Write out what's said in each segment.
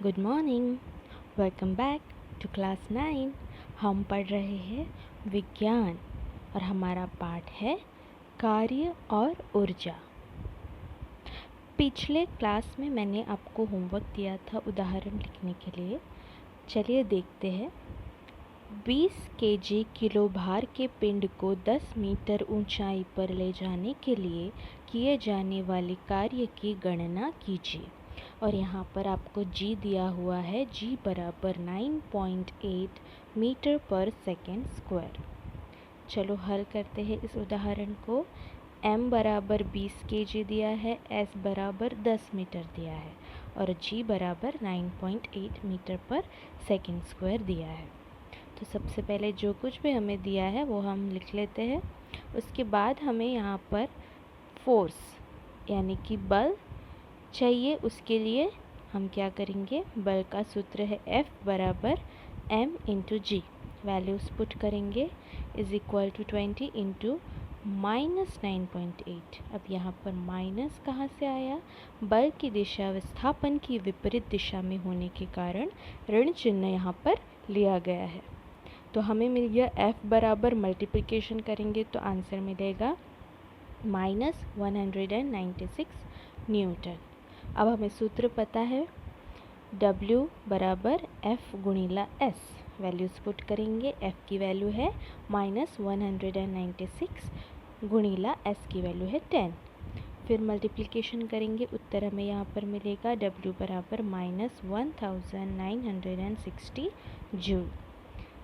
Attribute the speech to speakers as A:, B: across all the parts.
A: Good morning. Welcome back to class 9। हम पढ़ रहे हैं विज्ञान और हमारा पाठ है कार्य और ऊर्जा। पिछले क्लास में मैंने आपको होमवर्क दिया था उदाहरण लिखने के लिए। चलिए देखते हैं। 20 केजी किलो भार के पिंड को 10 मीटर ऊंचाई पर ले जाने के लिए किए जाने वाले कार्य की गणना कीजिए। और यहाँ पर आपको जी दिया हुआ है, जी बराबर 9.8 मीटर पर सेकेंड स्क्वायर। चलो हल करते हैं इस उदाहरण को। m बराबर 20 केजी दिया है, s बराबर 10 मीटर दिया है और g बराबर 9.8 मीटर पर सेकेंड स्क्वायर दिया है। तो सबसे पहले जो कुछ भी हमें दिया है वो हम लिख लेते हैं। उसके बाद हमें यहाँ पर फोर्स यानी कि बल चाहिए। उसके लिए हम क्या करेंगे, बल का सूत्र है F बराबर m इंटू जी। वैल्यूज़ पुट करेंगे इज इक्वल टू 20 इंटू -9.8। अब यहाँ पर माइनस कहाँ से आया? बल की दिशा विस्थापन की विपरीत दिशा में होने के कारण ऋण चिन्ह यहाँ पर लिया गया है। तो हमें मिल गया F बराबर, मल्टीप्लिकेशन करेंगे तो आंसर मिलेगा -196 न्यूटन। अब हमें सूत्र पता है, W बराबर F गुणिला S। वैल्यूज़ पुट करेंगे। F की वैल्यू है -196 गुणिला S की वैल्यू है 10। फिर मल्टीप्लिकेशन करेंगे, उत्तर हमें यहाँ पर मिलेगा W बराबर -1960 जूल।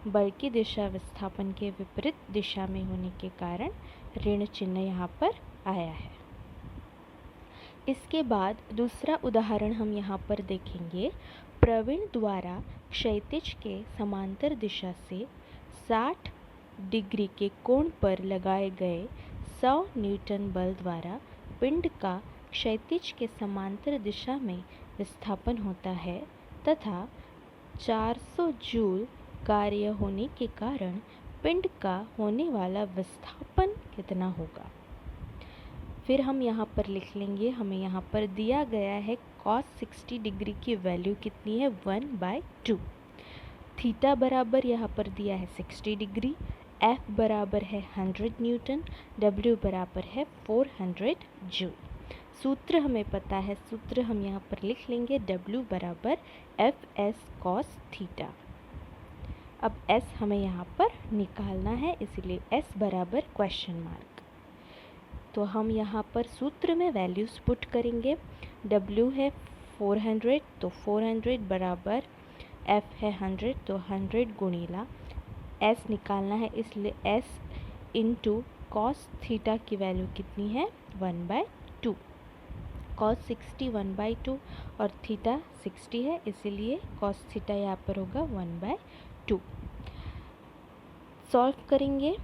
A: बल की दिशा विस्थापन के विपरीत दिशा में होने के कारण ऋण चिन्ह यहाँ पर आया है। इसके बाद दूसरा उदाहरण हम यहाँ पर देखेंगे। प्रवीण द्वारा क्षैतिज के समांतर दिशा से 60 डिग्री के कोण पर लगाए गए 100 न्यूटन बल द्वारा पिंड का क्षैतिज के समांतर दिशा में विस्थापन होता है तथा 400 जूल कार्य होने के कारण पिंड का होने वाला विस्थापन कितना होगा? फिर हम यहाँ पर लिख लेंगे। हमें यहाँ पर दिया गया है cos 60 डिग्री की वैल्यू कितनी है, 1/2। थीटा बराबर यहाँ पर दिया है 60 डिग्री, F बराबर है 100 न्यूटन, W बराबर है 400 जूल। सूत्र हमें पता है, सूत्र हम यहाँ पर लिख लेंगे, W बराबर FS cos थीटा। अब S हमें यहाँ पर निकालना है, इसलिए S बराबर क्वेश्चन मार्क। तो हम यहाँ पर सूत्र में वैल्यूज़ पुट करेंगे। W है 400 तो 400 बराबर F है 100 तो 100 गुणिला S निकालना है, इसलिए S इंटू cos थीटा की वैल्यू कितनी है, 1/2। cos 60 1/2 और थीटा 60 है, इसीलिए cos थीटा यहाँ पर होगा 1/2। सॉल्व करेंगे।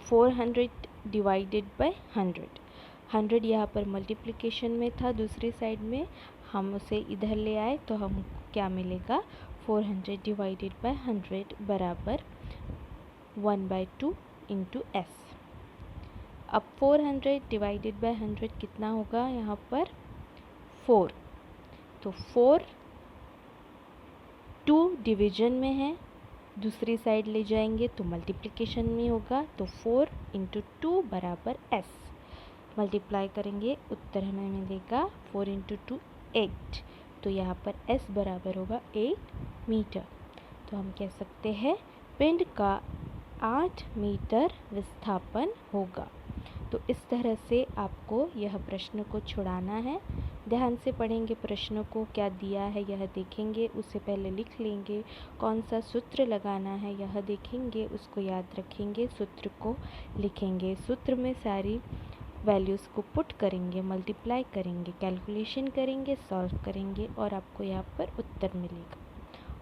A: 400 डिवाइडेड बाय 100 यहाँ पर मल्टीप्लिकेशन में था, दूसरी साइड में हम उसे इधर ले आए तो हम क्या मिलेगा, 400 डिवाइडेड बाय 100 बराबर 1/2 इंटू S। अब 400 डिवाइडेड बाय 100 कितना होगा, यहाँ पर 4। तो 4 2 डिवीजन में है, दूसरी साइड ले जाएंगे तो मल्टीप्लिकेशन में होगा, तो 4 इंटू 2 बराबर S। मल्टीप्लाई करेंगे, उत्तर हमें मिलेगा 4 इंटू 2 8। तो यहाँ पर S बराबर होगा 8 मीटर। तो हम कह सकते हैं पिंड का 8 मीटर विस्थापन होगा। तो इस तरह से आपको यह प्रश्न को छुड़ाना है। ध्यान से पढ़ेंगे, प्रश्नों को क्या दिया है यह देखेंगे, उससे पहले लिख लेंगे, कौन सा सूत्र लगाना है यह देखेंगे, उसको याद रखेंगे, सूत्र को लिखेंगे, सूत्र में सारी वैल्यूज़ को पुट करेंगे, मल्टीप्लाई करेंगे, कैलकुलेशन करेंगे, सॉल्व करेंगे और आपको यहाँ पर उत्तर मिलेगा।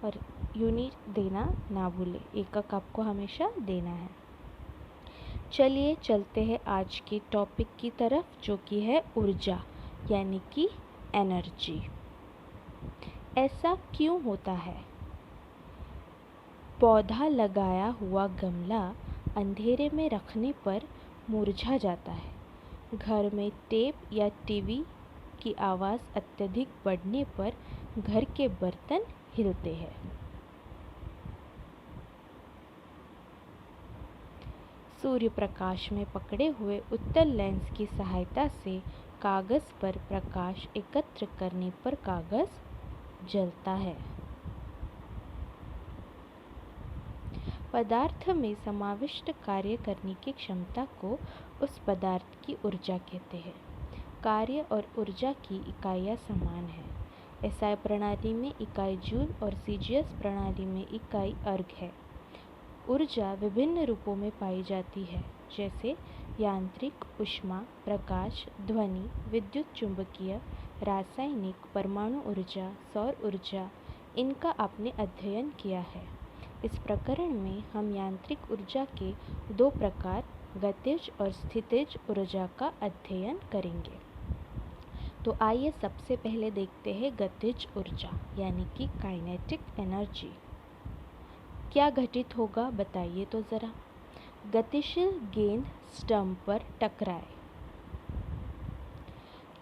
A: और यूनिट देना ना भूलें, एकक आपको हमेशा देना है। चलिए चलते हैं आज के टॉपिक की तरफ, जो कि है ऊर्जा यानी कि एनर्जी। ऐसा क्यों होता है? पौधा लगाया हुआ गमला अंधेरे में रखने पर मुरझा जाता है। घर में टेप या टीवी की आवाज़ अत्यधिक बढ़ने पर घर के बर्तन हिलते हैं। सूर्य प्रकाश में पकड़े हुए उत्तल लेंस की सहायता से कागज़ पर प्रकाश एकत्र करने पर कागज़ जलता है। पदार्थ में समाविष्ट कार्य करने की क्षमता को उस पदार्थ की ऊर्जा कहते हैं। कार्य और ऊर्जा की इकाइयाँ समान हैं। एसआई प्रणाली में इकाई जूल और सीजीएस प्रणाली में इकाई अर्ग है। ऊर्जा विभिन्न रूपों में पाई जाती है, जैसे यांत्रिक, ऊष्मा, प्रकाश, ध्वनि, विद्युत चुंबकीय, रासायनिक, परमाणु ऊर्जा, सौर ऊर्जा। इनका आपने अध्ययन किया है। इस प्रकरण में हम यांत्रिक ऊर्जा के दो प्रकार, गतिज और स्थितिज ऊर्जा का अध्ययन करेंगे। तो आइए सबसे पहले देखते हैं गतिज ऊर्जा यानी कि काइनेटिक एनर्जी। क्या घटित होगा बताइए तो ज़रा। गतिशील गेंद स्टंप पर टकराए।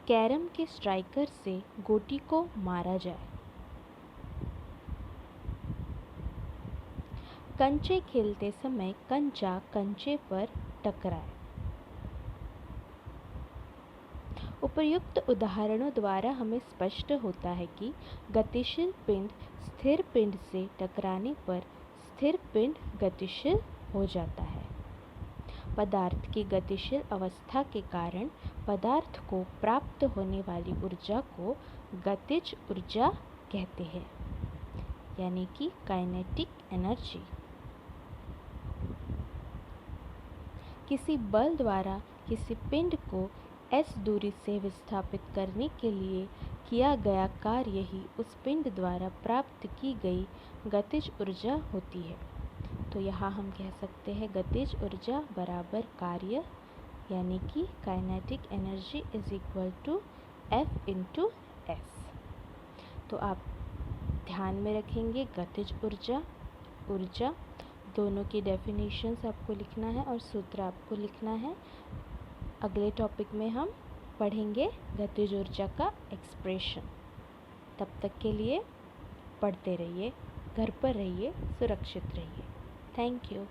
A: कैरम के स्ट्राइकर से गोटी को मारा जाए। कंचे खेलते समय कंचा कंचे पर टकराए। उपर्युक्त उदाहरणों द्वारा हमें स्पष्ट होता है कि गतिशील पिंड स्थिर पिंड से टकराने पर स्थिर पिंड गतिशील हो जाता है। पदार्थ की गतिशील अवस्था के कारण पदार्थ को प्राप्त होने वाली ऊर्जा को गतिज ऊर्जा कहते हैं, यानी कि काइनेटिक एनर्जी। किसी बल द्वारा किसी पिंड को s दूरी से विस्थापित करने के लिए किया गया कार्य ही उस पिंड द्वारा प्राप्त की गई गतिज ऊर्जा होती है। तो यहाँ हम कह सकते हैं गतिज ऊर्जा बराबर कार्य, यानी कि kinetic energy is equal to F into S। तो आप ध्यान में रखेंगे गतिज ऊर्जा, ऊर्जा दोनों की डेफिनेशंस आपको लिखना है और सूत्र आपको लिखना है। अगले टॉपिक में हम पढ़ेंगे गतिज ऊर्जा का एक्सप्रेशन। तब तक के लिए पढ़ते रहिए, घर पर रहिए, सुरक्षित रहिए। Thank you.